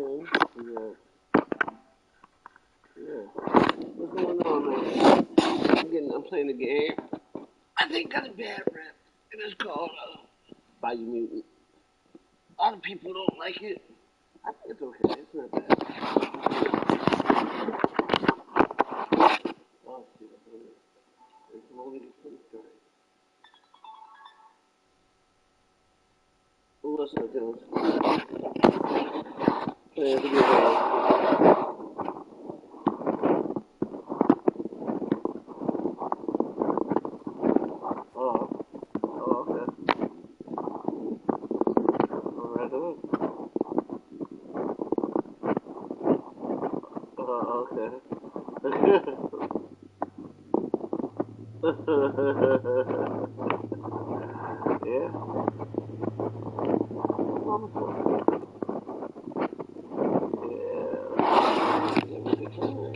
Yeah. Yeah. What's going on, man? I'm playing a game. I think got a bad rap, and it's called Biomutant. A lot of people don't like it. I think it's okay. It's not bad. Oh shit! It's only pretty straight. What's up, Jones? Playing a video game. Oh, okay. All right, okay. Yeah.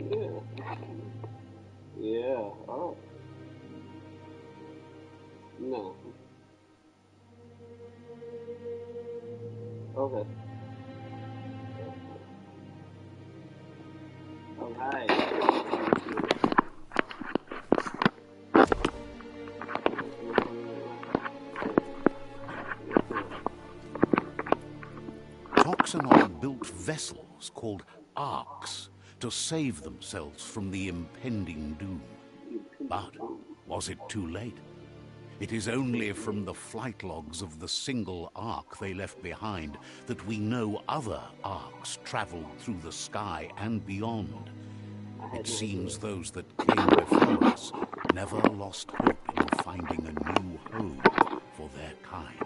Yeah. Yeah. Oh. No. Okay. All right. Toxanol built vessels called arks to save themselves from the impending doom. But was it too late? It is only from the flight logs of the single ark they left behind that we know other arks traveled through the sky and beyond. It seems those that came before us never lost hope in finding a new home for their kind.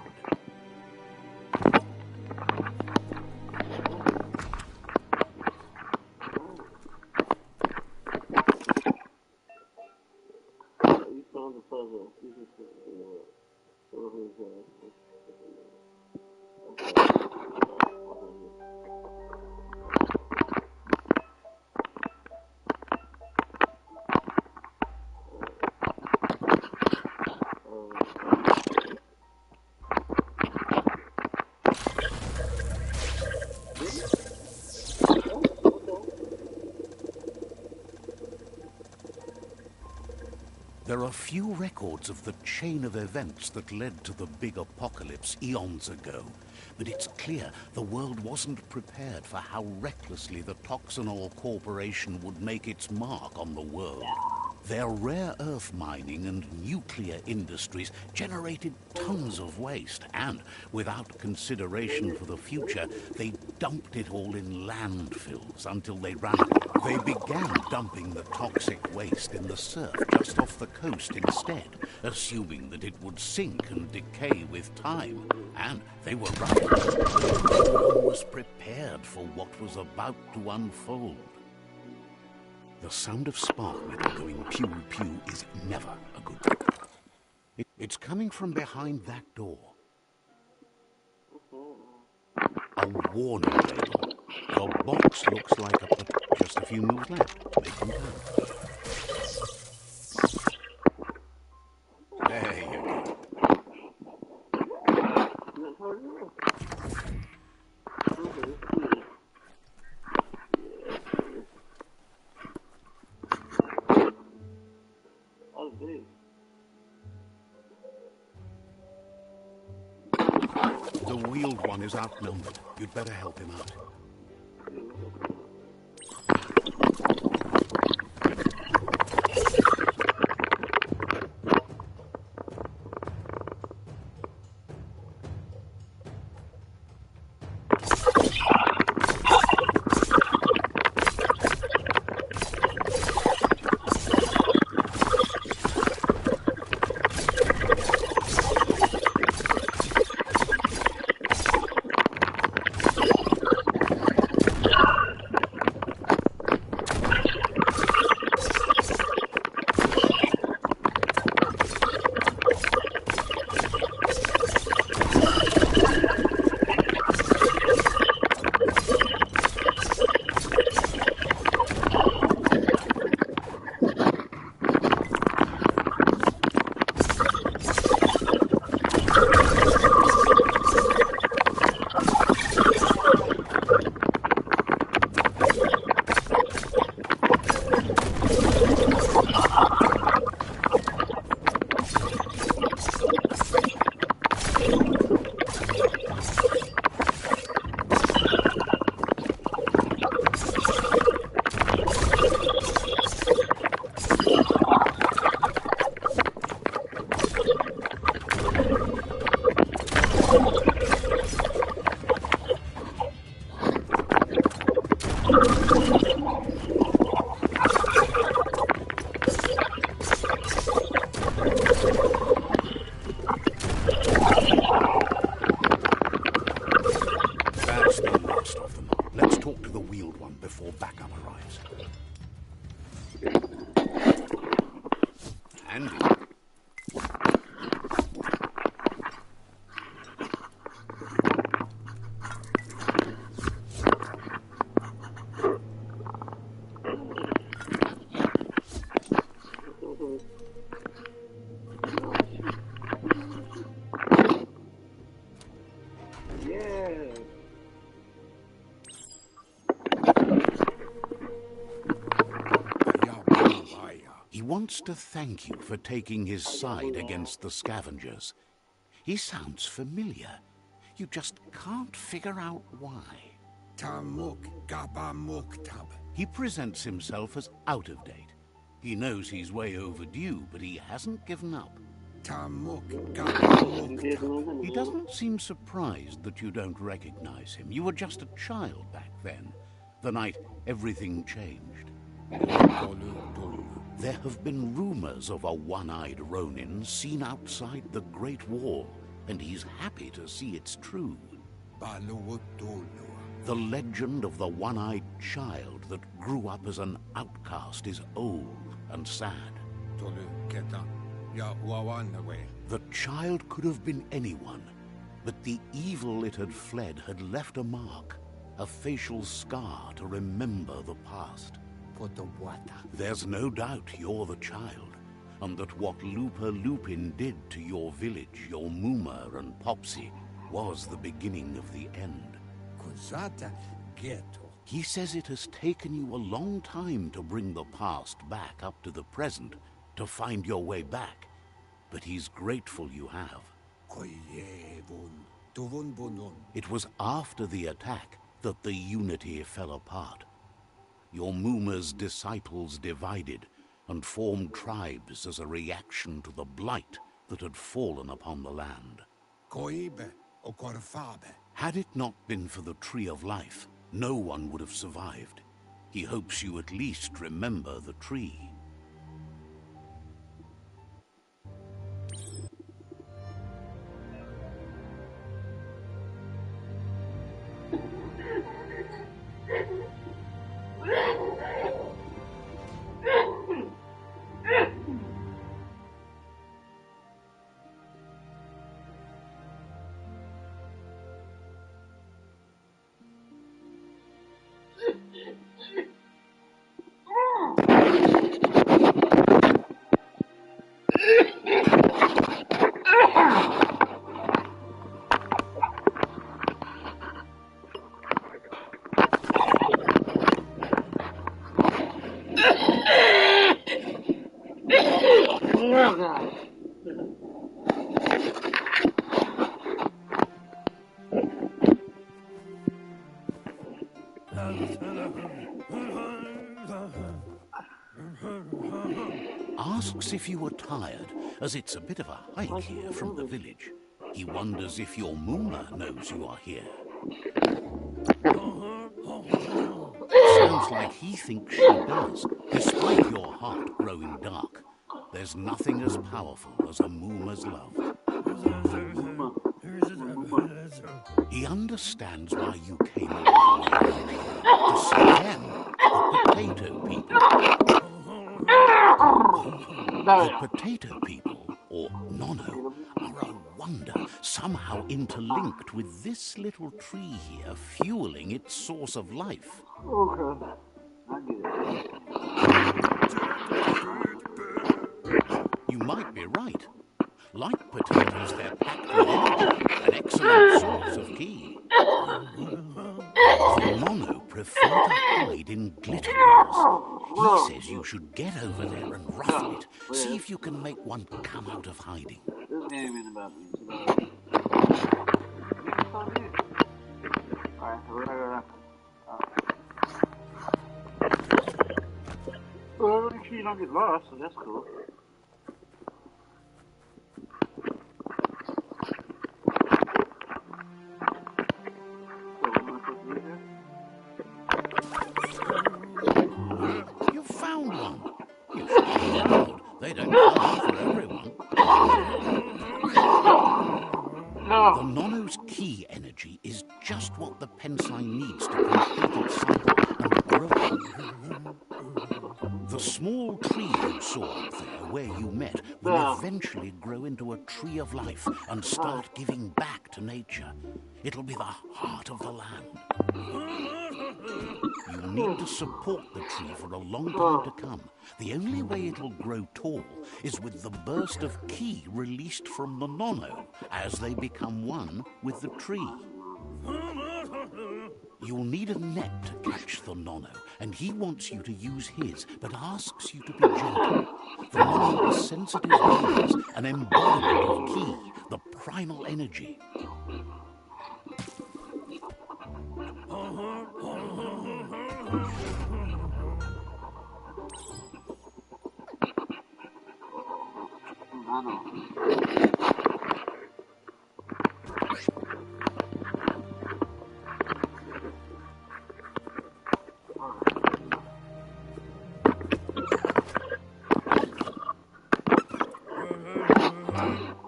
You found the puzzle. You just There are few records of the chain of events that led to the big apocalypse eons ago, but it's clear the world wasn't prepared for how recklessly the Toxanol Corporation would make its mark on the world. Their rare earth mining and nuclear industries generated tons of waste, and without consideration for the future, they dumped it all in landfills until they ran out. They began dumping the toxic waste in the surf just off the coast instead, assuming that it would sink and decay with time. And they were right. No one was prepared for what was about to unfold. The sound of spark metal going pew-pew is never a good thing. It's coming from behind that door. A warning label. The box looks like just a few moves left. Make them count. There you go. The wheeled one is outnumbered. You'd better help him out. That's the last of them. Let's talk to the wheeled one before backup arrives. Andy. He wants to thank you for taking his side against the scavengers. He sounds familiar. You just can't figure out why. He presents himself as out of date. He knows he's way overdue, but he hasn't given up. He doesn't seem surprised that you don't recognize him. You were just a child back then, the night everything changed. There have been rumors of a one-eyed Ronin seen outside the Great Wall, and he's happy to see it's true. The legend of the one-eyed child that grew up as an outcast is old and sad. The child could have been anyone, but the evil it had fled had left a mark, a facial scar to remember the past. There's no doubt you're the child, and that what Lupa Lupin did to your village, your Muma and Popsy, was the beginning of the end. He says it has taken you a long time to bring the past back up to the present, to find your way back, but he's grateful you have. It was after the attack that the unity fell apart. Your Muma's disciples divided and formed tribes as a reaction to the blight that had fallen upon the land. Had it not been for the Tree of Life, no one would have survived. He hopes you at least remember the tree. Asks if you are tired, as it's a bit of a hike here from the village. He wonders if your Muma knows you are here. Sounds like he thinks she does, despite your heart growing dark. There's nothing as powerful as a Muma's love. He understands why you came along to see them, the potato people. The potato people, or Nono, are a wonder, somehow interlinked with this little tree here, fueling its source of life. Okay, I get it. You might be right. Like potatoes, they're packed with energy, an excellent source of key. The Nono prefer to hide in glitter balls. He says you should get over there and ruffle it. See if you can make one come out of hiding. This game is about me. Alright, we're gonna well, make sure you don't get lost, so that's cool. So, we're gonna put these in. They don't come for everyone. The Nono's key energy is just what the Pensai needs to complete its cycle and grow. The small tree you saw up there where you met will eventually grow into a tree of life and start giving back to nature. It'll be the heart of the land. You need to support the tree for a long time to come. The only way it'll grow tall is with the burst of ki released from the Nono as they become one with the tree. You'll need a net to catch the Nono, and he wants you to use his, but asks you to be gentle. The Nono is sensitive beings, an embodiment of ki, the primal energy.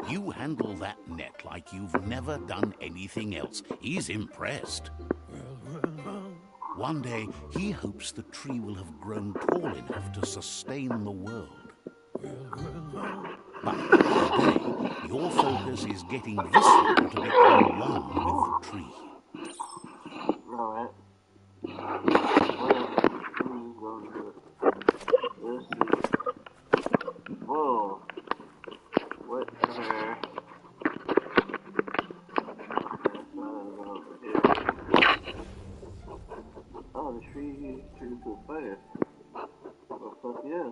You handle that net like you've never done anything else. He's impressed. One day, he hopes the tree will have grown tall enough to sustain the world. But today, your focus is getting this one to become one with the tree. Alright. Let's see. Whoa. What the heck? Oh, the tree turned into a fire. Well, fuck yeah.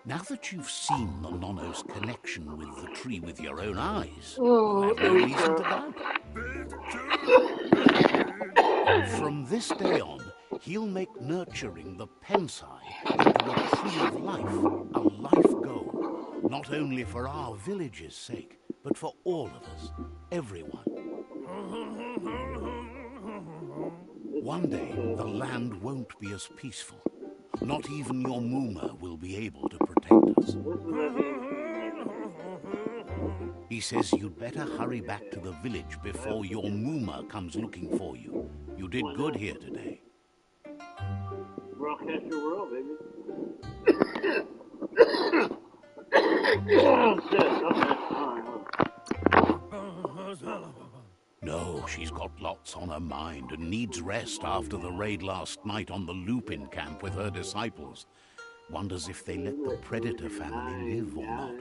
Now that you've seen the Nono's connection with the tree with your own eyes, you have no reason to doubt. From this day on, he'll make nurturing the Pensai into a tree of life, a life goal, not only for our village's sake, but for all of us, everyone. One day, the land won't be as peaceful. Not even your Muma will be able to protect us. He says you'd better hurry back to the village before your Muma comes looking for you. You did good here today. Broadcast your world, baby. No, she's got lots on her mind and needs rest after the raid last night on the Lupin camp with her disciples. Wonders if they let the Predator family live or not.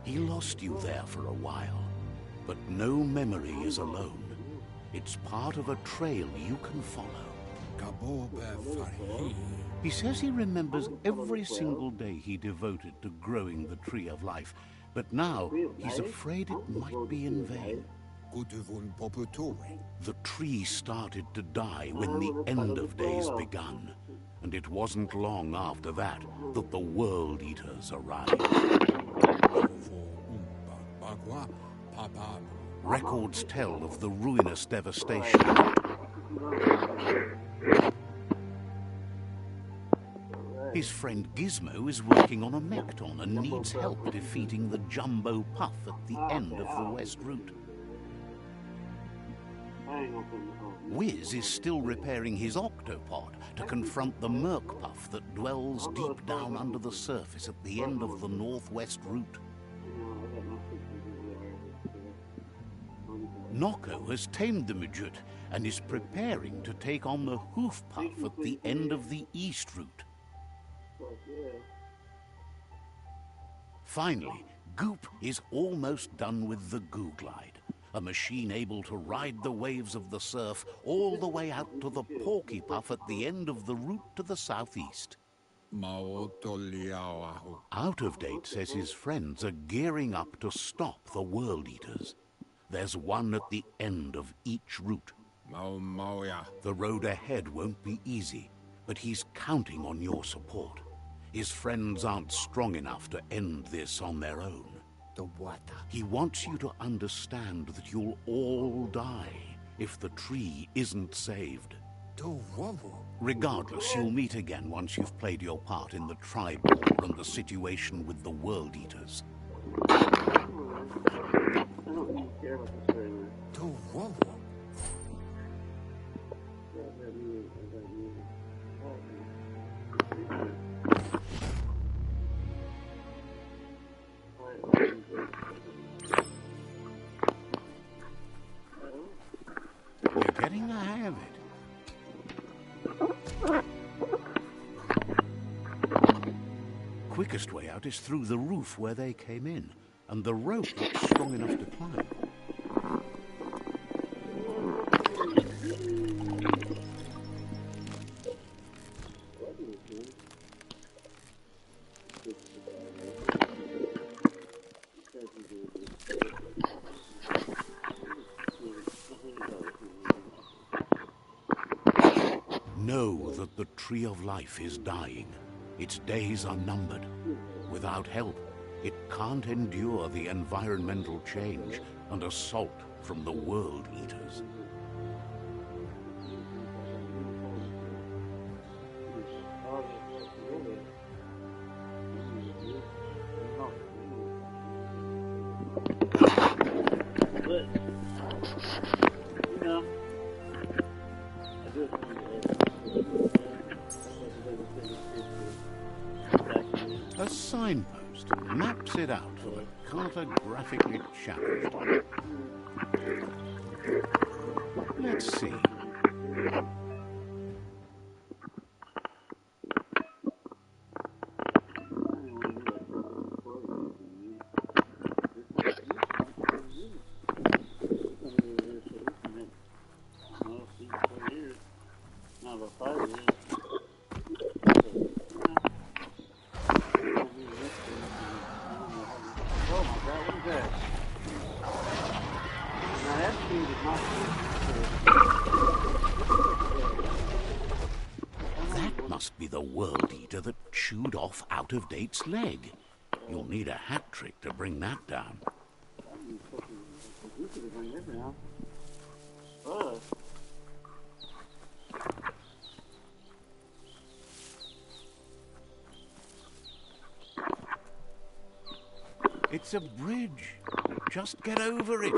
He lost you there for a while, but no memory is alone. It's part of a trail you can follow. He says he remembers every single day he devoted to growing the Tree of Life, but now he's afraid it might be in vain. The tree started to die when the end of days begun, and it wasn't long after that that the World Eaters arrived. Records tell of the ruinous devastation. His friend Gizmo is working on a Mekton and needs help defeating the Jumbo Puff at the end of the West Route. Wiz is still repairing his octopod to confront the Merc Puff that dwells deep down under the surface at the end of the Northwest Route. Noko has tamed the Midget and is preparing to take on the Hoof Puff at the end of the East Route. Finally, Goop is almost done with the Goo Glide, a machine able to ride the waves of the surf all the way out to the Porky Puff at the end of the route to the southeast. Out of Date says his friends are gearing up to stop the World Eaters. There's one at the end of each route. The road ahead won't be easy, but he's counting on your support. His friends aren't strong enough to end this on their own. He wants you to understand that you'll all die if the tree isn't saved. Regardless, you'll meet again once you've played your part in the tribe war and the situation with the World Eaters. I don't even care about this very much. You're getting the hang of it. Quickest way out is through the roof where they came in, and the rope looks strong enough to climb. Know that the Tree of Life is dying. Its days are numbered. Without help, it can't endure the environmental change and assault from the World Eaters. A signpost maps it out for the cartographically challenged. Let's see. That must be the World Eater that chewed off Out-of-Date's leg. You'll need a hat trick to bring that down. It's a bridge. Just get over it.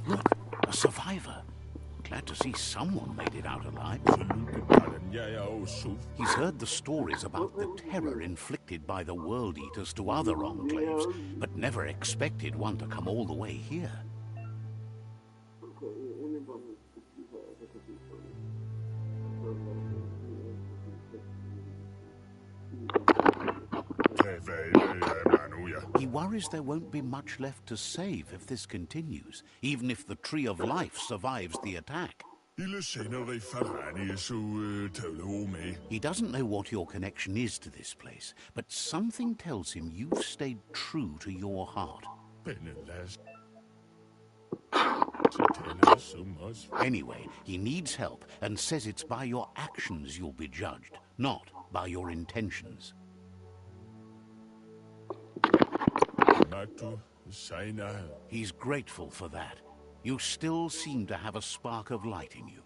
Look, a survivor. Glad to see someone made it out alive. He's heard the stories about the terror inflicted by the World Eaters to other enclaves, but never expected one to come all the way here. He worries there won't be much left to save if this continues, even if the Tree of Life survives the attack. He doesn't know what your connection is to this place, but something tells him you've stayed true to your heart. Anyway, he needs help and says it's by your actions you'll be judged, not by your intentions. He's grateful for that. You still seem to have a spark of light in you.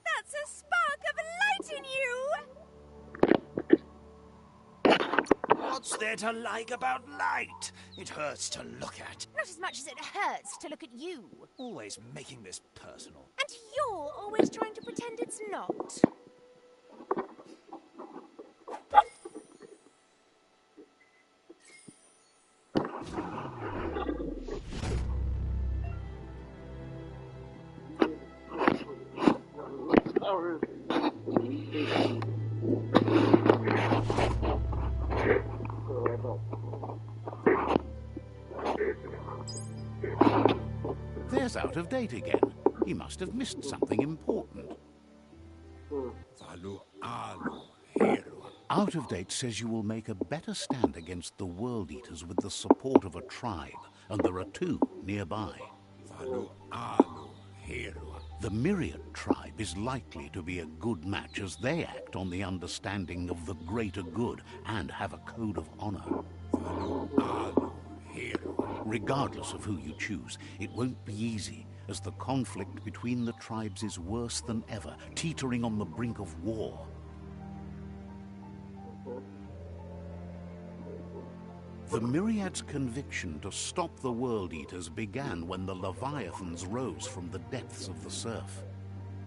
That's a spark of light in you! What's there to like about light? It hurts to look at. Not as much as it hurts to look at you. Always making this personal. And you're always trying to pretend it's not. They're There's Out of Date again. He must have missed something important. Out of Date says you will make a better stand against the World Eaters with the support of a tribe, and there are 2 nearby. The Myriad tribe is likely to be a good match, as they act on the understanding of the greater good and have a code of honor. Regardless of who you choose, it won't be easy, as the conflict between the tribes is worse than ever, teetering on the brink of war. The Myriad's conviction to stop the World Eaters began when the Leviathans rose from the depths of the surf.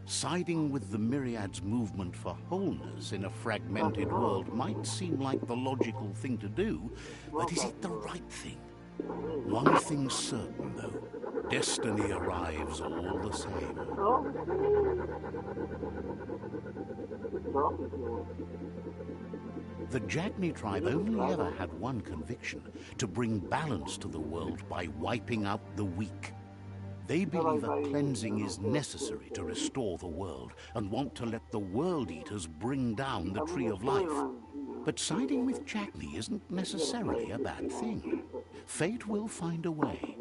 Siding with the Myriad's movement for wholeness in a fragmented world might seem like the logical thing to do, but is it the right thing? One thing's certain, though. Destiny arrives all the same. The Jagni tribe only ever had one conviction: to bring balance to the world by wiping out the weak. They believe a cleansing is necessary to restore the world, and want to let the World Eaters bring down the Tree of Life. But siding with Jagni isn't necessarily a bad thing. Fate will find a way.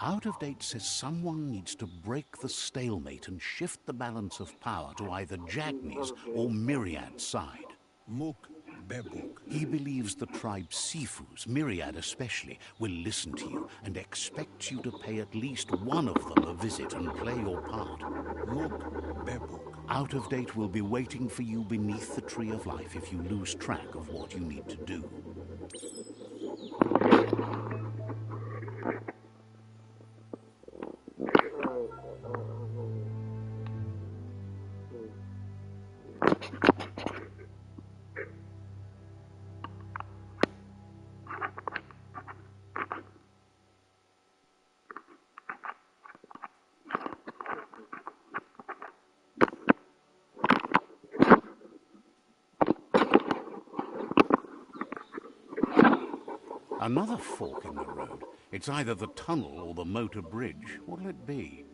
Out of Date says someone needs to break the stalemate and shift the balance of power to either Jagni's or Myriad's side. He believes the tribe Sifus, Myriad especially, will listen to you and expects you to pay at least one of them a visit and play your part. Out of Date will be waiting for you beneath the Tree of Life if you lose track of what you need to do. Another fork in the road. It's either the tunnel or the motor bridge. What'll it be?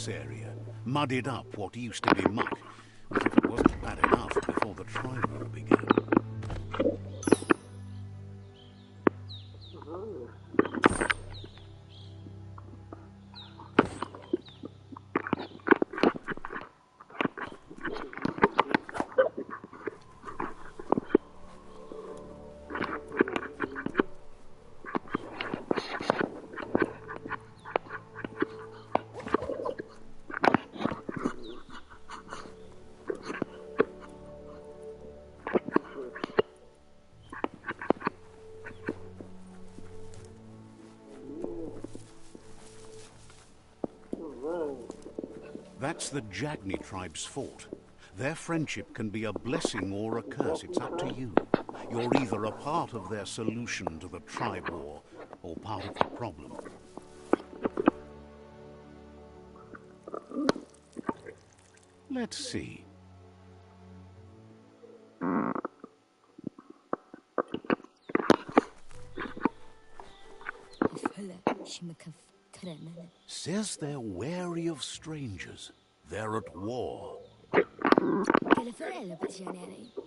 this area, muddied up what used to be muck, as if it wasn't bad enough before the tribe war began. That's the Jagni tribe's fort. Their friendship can be a blessing or a curse. It's up to you. You're either a part of their solution to the tribe war or part of the problem. Let's see. Says they're wary of strangers. They're at war.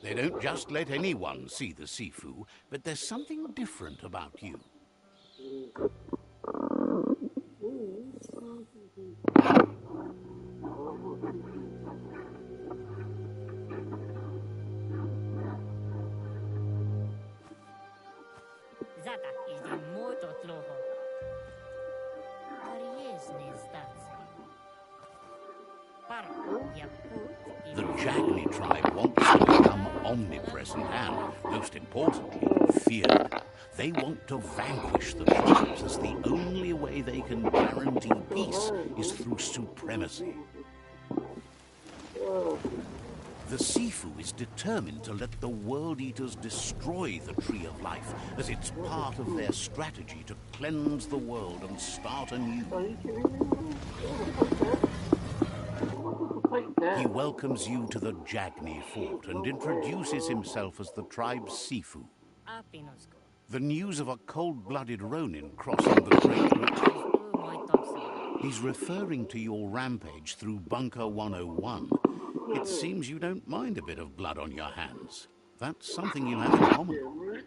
They don't just let anyone see the Sifu, but there's something different about you. The Jagni tribe wants to become omnipresent and, most importantly, feared. They want to vanquish the tribes, as the only way they can guarantee peace is through supremacy. The Sifu is determined to let the World Eaters destroy the Tree of Life, as it's part of their strategy to cleanse the world and start anew. He welcomes you to the Jagni fort and introduces himself as the tribe's Sifu. The news of a cold-blooded Ronin crossing the Great River. He's referring to your rampage through Bunker 101. It seems you don't mind a bit of blood on your hands. That's something you have in common.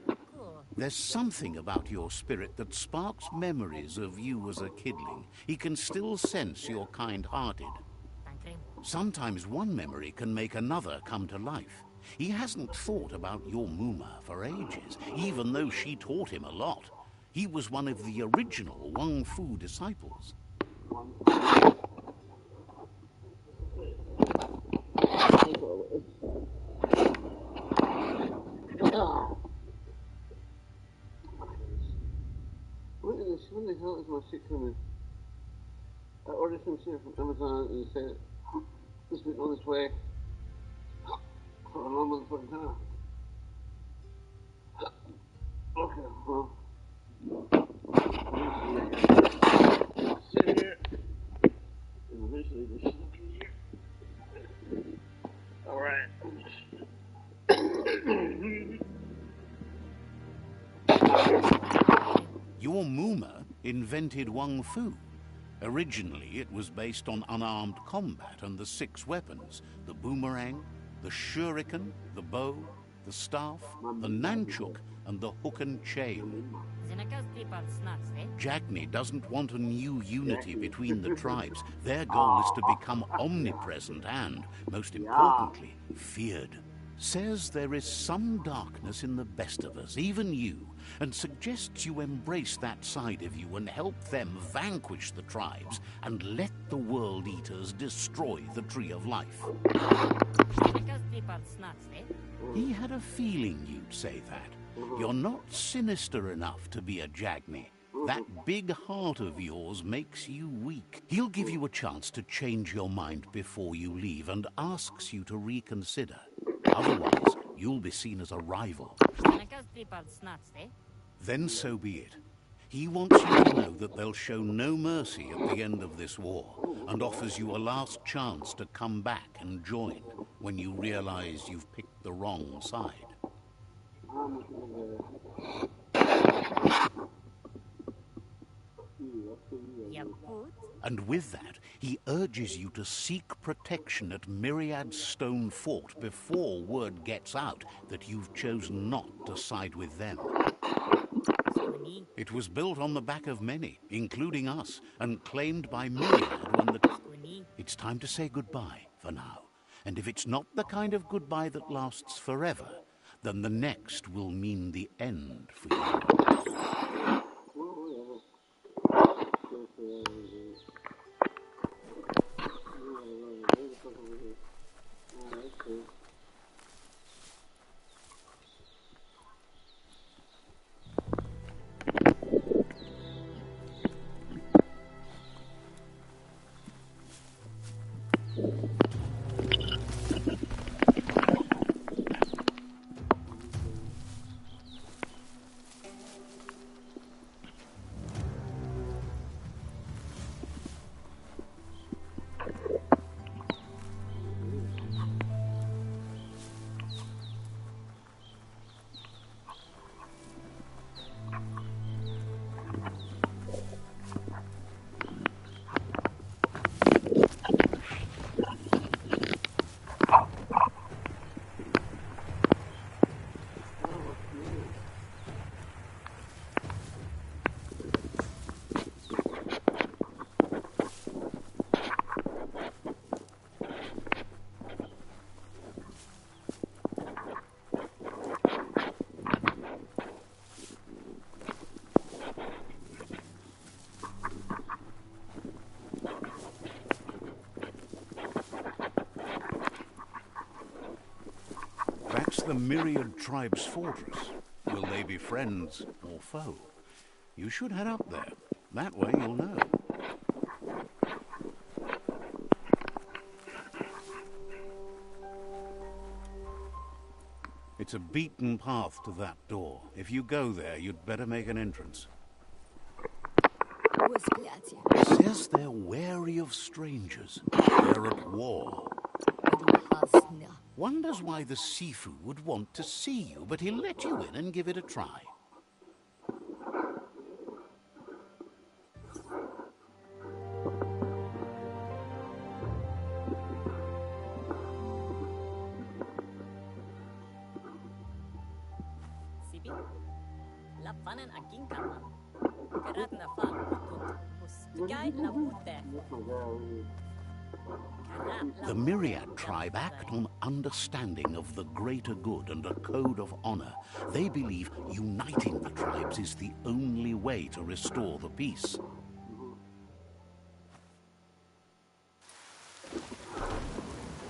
There's something about your spirit that sparks memories of you as a kidling. He can still sense you're kind-hearted. Sometimes one memory can make another come to life. He hasn't thought about your Muma for ages, even though she taught him a lot. He was one of the original Wang Fu disciples. When the hell is my shit coming? I ordered some shit from Amazon and it said this been on its way for a long motherfucking time. Okay, well. Sit here and eventually this shit will be here. Alright. Your Muma invented Wang Fu. Originally, it was based on unarmed combat and the 6 weapons: the boomerang, the shuriken, the bow, the staff, the nunchuk, and the hook and chain. Jagni doesn't want a new unity between the tribes. Their goal is to become omnipresent and, most importantly, feared. Says there is some darkness in the best of us, even you, and suggests you embrace that side of you and help them vanquish the tribes and let the World Eaters destroy the Tree of Life. He had a feeling you'd say that. You're not sinister enough to be a Jagni. That big heart of yours makes you weak. He'll give you a chance to change your mind before you leave and asks you to reconsider. Otherwise, you'll be seen as a rival. Then so be it. He wants you to know that they'll show no mercy at the end of this war and offers you a last chance to come back and join when you realize you've picked the wrong side. Yeah, good. And with that, he urges you to seek protection at Myriad Stone Fort before word gets out that you've chosen not to side with them. Squinny. It was built on the back of many, including us, and claimed by Myriad when the... Squinny. It's time to say goodbye for now. And if it's not the kind of goodbye that lasts forever, then the next will mean the end for you. That's the Myriad tribe's fortress. Will they be friends or foe? You should head up there. That way you'll know. It's a beaten path to that door. If you go there, you'd better make an entrance. It says they're wary of strangers. They're at war. Wonders why the Sifu would want to see you, but he'll let you in and give it a try. The Myriad tribe act on understanding of the greater good and a code of honor. They believe uniting the tribes is the only way to restore the peace.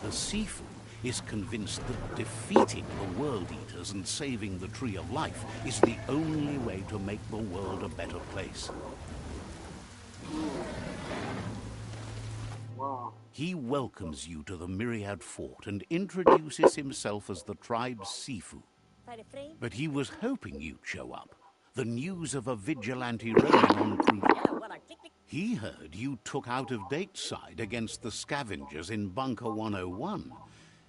The Sifu is convinced that defeating the World Eaters and saving the Tree of Life is the only way to make the world a better place. He welcomes you to the Myriad Fort and introduces himself as the tribe's Sifu. But he was hoping you'd show up. The news of a vigilante roaming on cruise. He heard you took out-of-date side against the scavengers in Bunker 101.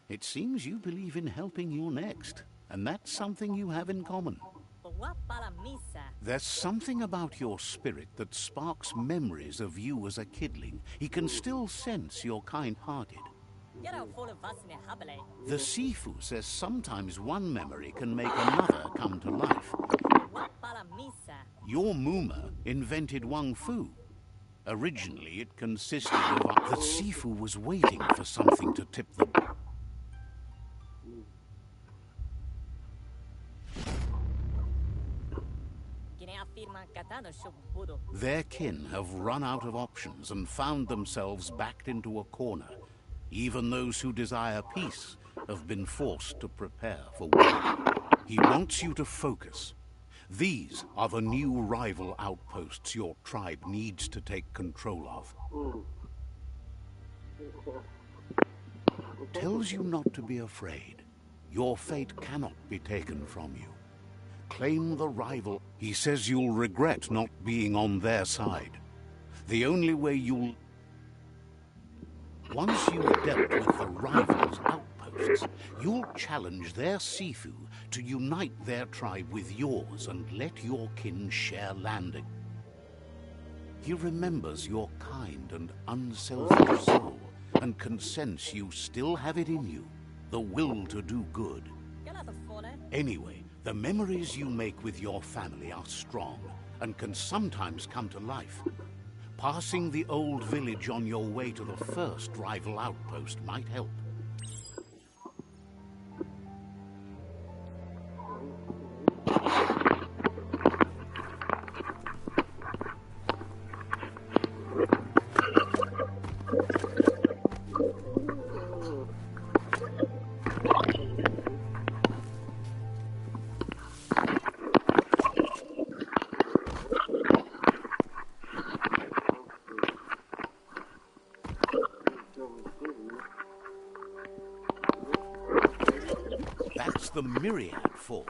It seems you believe in helping your next, and that's something you have in common. There's something about your spirit that sparks memories of you as a kidling. He can still sense you're kind-hearted. The Sifu says sometimes one memory can make another come to life. Your Muma invented Wang Fu. Originally, it consisted of... The Sifu was waiting for something to tip the... Their kin have run out of options and found themselves backed into a corner. Even those who desire peace have been forced to prepare for war. He wants you to focus. These are the new rival outposts your tribe needs to take control of. Tells you not to be afraid. Your fate cannot be taken from you. Claim the rival. He says you'll regret not being on their side. The only way you'll... Once you've dealt with the rival's outposts, you'll challenge their Sifu to unite their tribe with yours and let your kin share land. He remembers your kind and unselfish soul and can sense you still have it in you, the will to do good. Anyway, the memories you make with your family are strong and can sometimes come to life. Passing the old village on your way to the first rival outpost might help. That's the Myriad Fort.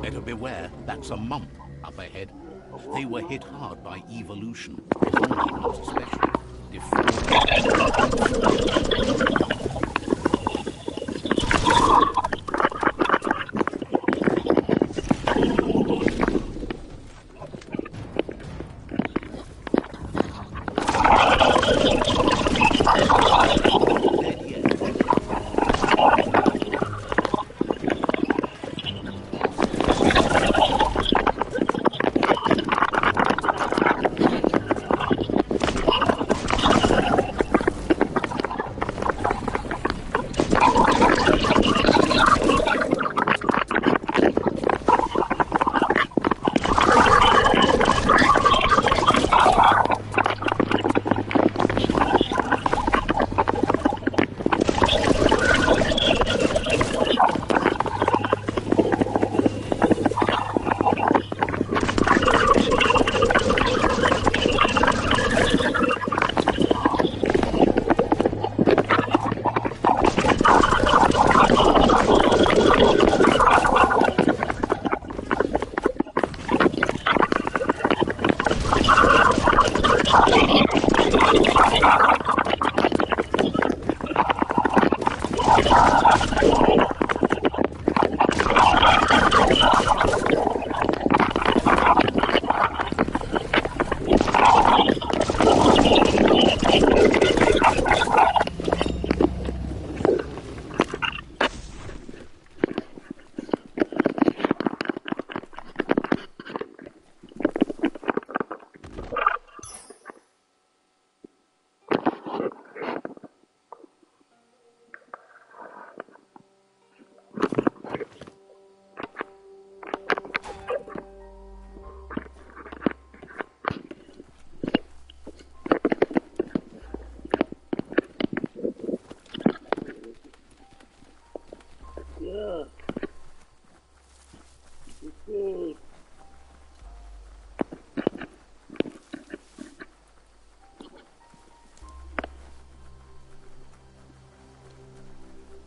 Better beware, that's a mump up ahead. They were hit hard by evolution, not especially.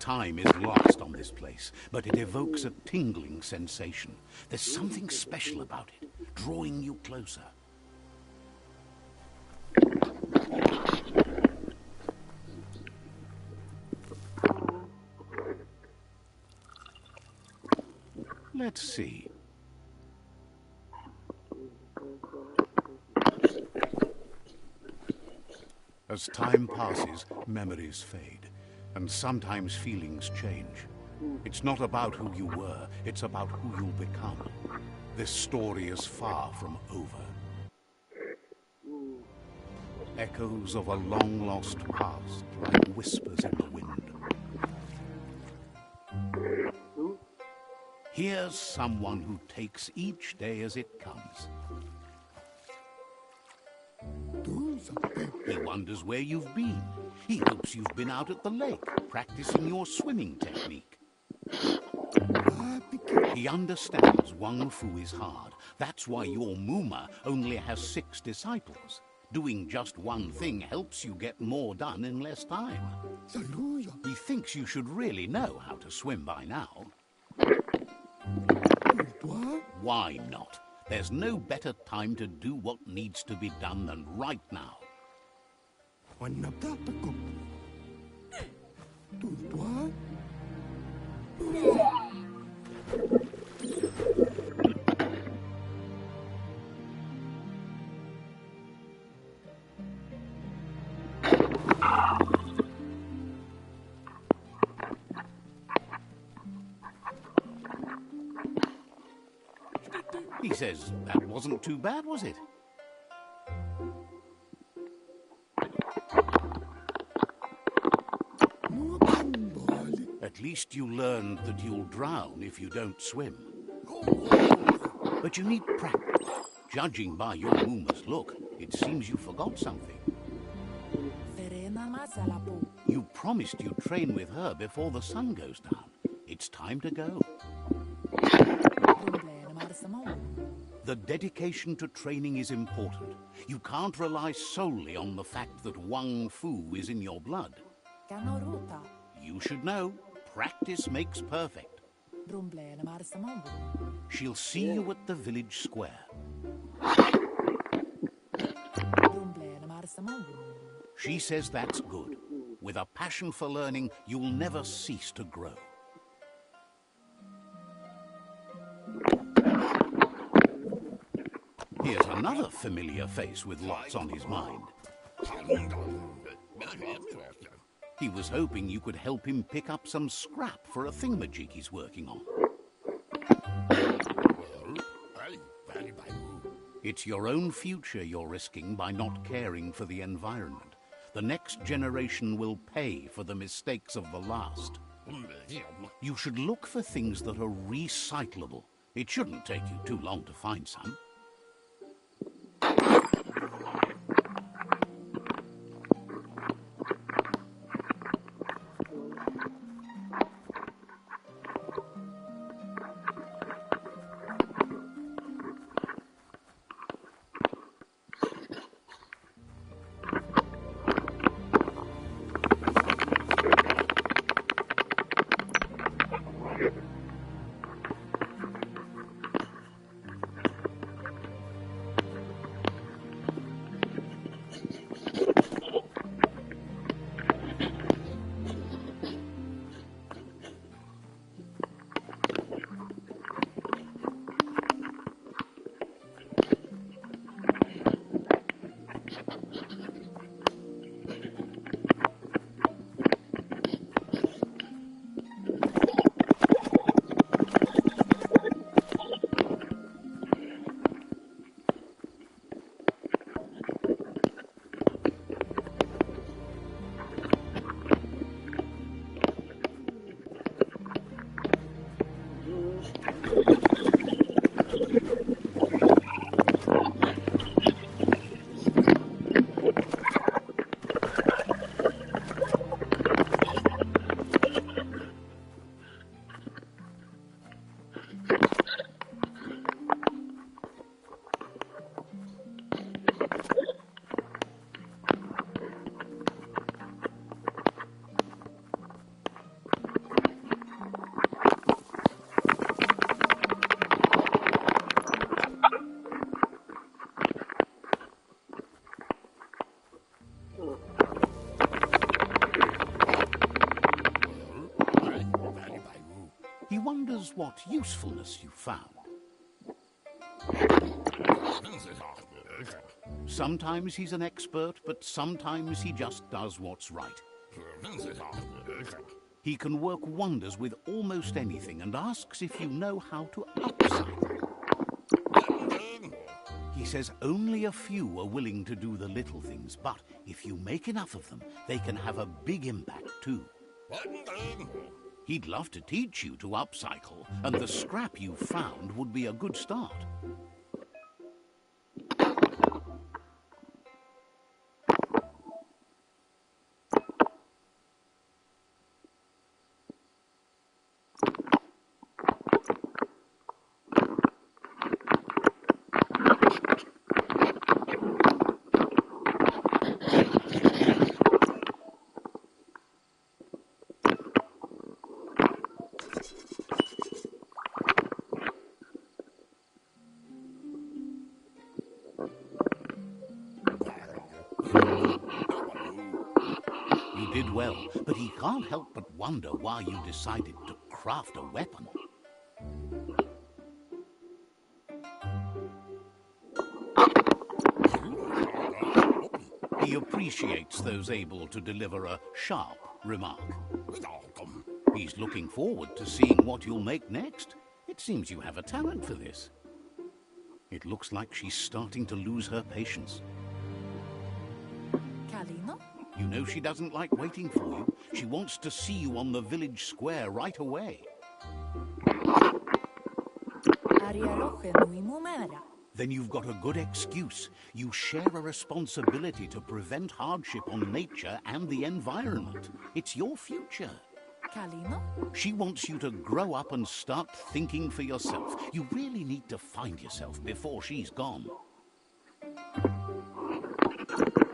Time is lost on this place, but it evokes a tingling sensation. There's something special about it, drawing you closer. Let's see. As time passes, memories fade, and sometimes feelings change. It's not about who you were, it's about who you'll become. This story is far from over. Echoes of a long-lost past, like whispers in the wind. Here's someone who takes each day as it comes. He wonders where you've been. He hopes you've been out at the lake, practicing your swimming technique. He understands Wang Fu is hard. That's why your Muma only has 6 disciples. Doing just one thing helps you get more done in less time. He thinks you should really know how to swim by now. Why not? There's no better time to do what needs to be done than right now. He says that wasn't too bad, was it? At least you learned that you'll drown if you don't swim. But you need practice. Judging by your Muma's look, it seems you forgot something. You promised you'd train with her before the sun goes down. It's time to go. The dedication to training is important. You can't rely solely on the fact that Wang Fu is in your blood. You should know, practice makes perfect. She'll see you at the village square. She says that's good. With a passion for learning, you'll never cease to grow. Here's another familiar face with lots on his mind. He was hoping you could help him pick up some scrap for a thingamajig he's working on. It's your own future you're risking by not caring for the environment. The next generation will pay for the mistakes of the last. You should look for things that are recyclable. It shouldn't take you too long to find some. wonders what usefulness you found. Sometimes he's an expert, but sometimes he just does what's right. He can work wonders with almost anything and asks if you know how to upcycle. He says only a few are willing to do the little things, but if you make enough of them, they can have a big impact too. He'd love to teach you to upcycle, and the scrap you found would be a good start. You did well, but he can't help but wonder why you decided to craft a weapon. He appreciates those able to deliver a sharp remark. He's looking forward to seeing what you'll make next. It seems you have a talent for this. It looks like she's starting to lose her patience. Kalino? You know she doesn't like waiting for you. She wants to see you on the village square right away. Then you've got a good excuse. You share a responsibility to prevent hardship on nature and the environment. It's your future. Kalino? She wants you to grow up and start thinking for yourself. You really need to find yourself before she's gone.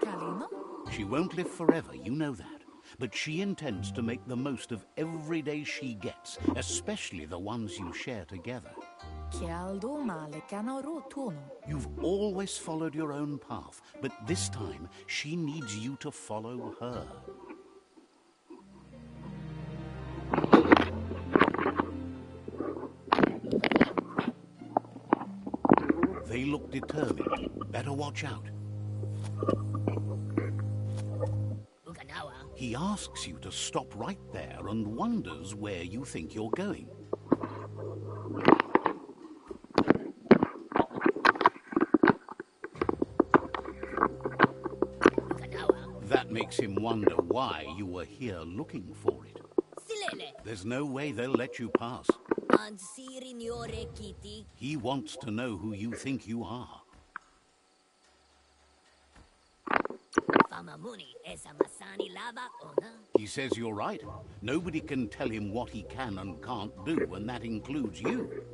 Kalino? She won't live forever, you know that. But she intends to make the most of every day she gets, especially the ones you share together. You've always followed your own path, but this time she needs you to follow her. They look determined. Better watch out. He asks you to stop right there and wonders where you think you're going. That makes him wonder why you were here looking for it. There's no way they'll let you pass. He wants to know who you think you are. He says you're right. Nobody can tell him what he can and can't do, and that includes you.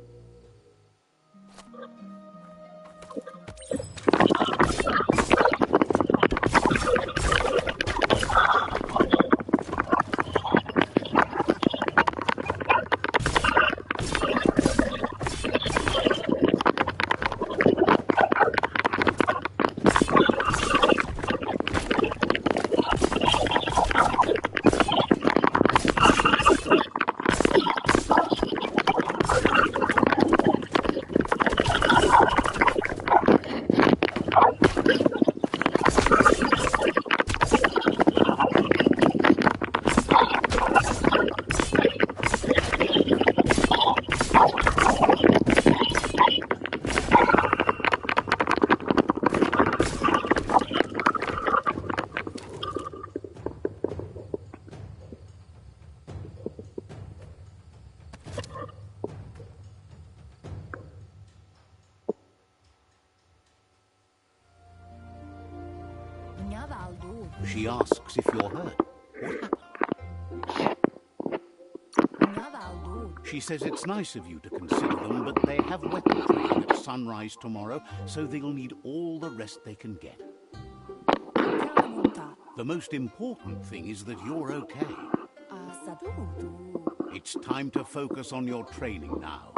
She asks if you're hurt. What happened? She says it's nice of you to consider them, but they have weapon training at sunrise tomorrow, so they'll need all the rest they can get. The most important thing is that you're okay. It's time to focus on your training now.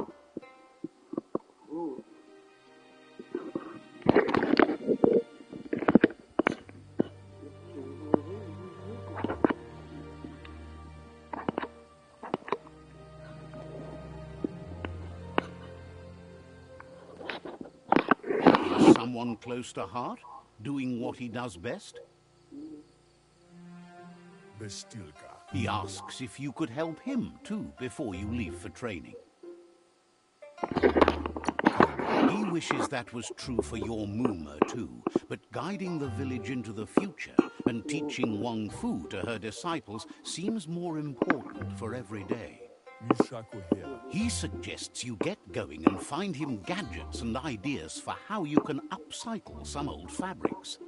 someone close to heart, doing what he does best? Bestilka. He asks if you could help him, too, before you leave for training. He wishes that was true for your Muma, too, but guiding the village into the future and teaching Wang Fu to her disciples seems more important for every day. He suggests you get going and find him gadgets and ideas for how you can upcycle some old fabrics.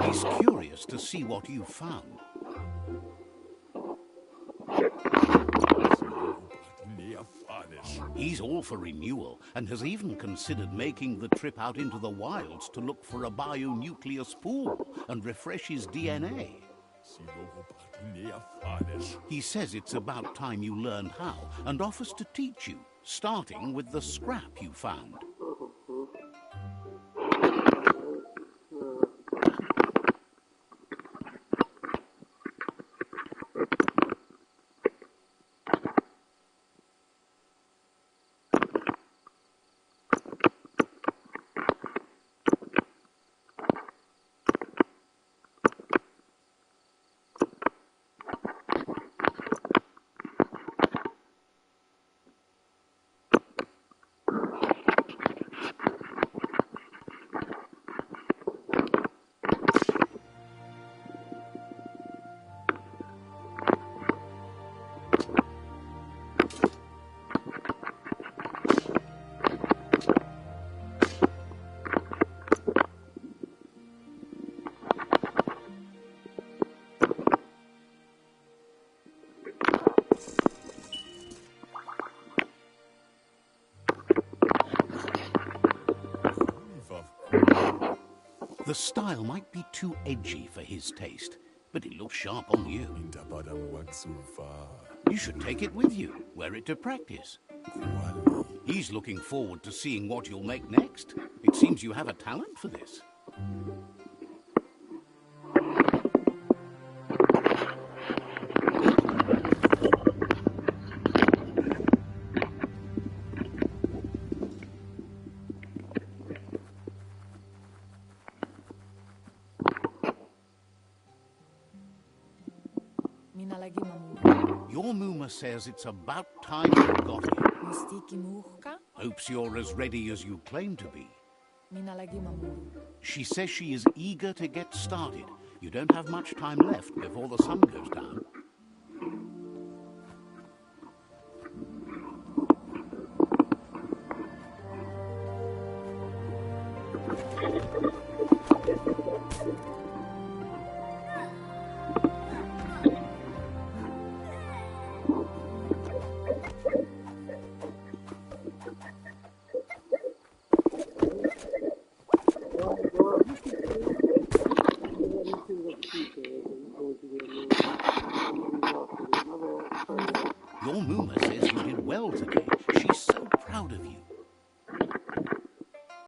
He's curious to see what you've found. He's all for renewal and has even considered making the trip out into the wilds to look for a bionucleus pool and refresh his DNA. He says it's about time you learned how and offers to teach you, starting with the scrap you found. The style might be too edgy for his taste, but it looks sharp on you. You should take it with you, wear it to practice. He's looking forward to seeing what you'll make next. It seems you have a talent for this. Your Muma says it's about time you got it. Hopes you're as ready as you claim to be. She says she is eager to get started. You don't have much time left before the sun goes down. Your Muma says you did well today. She's so proud of you.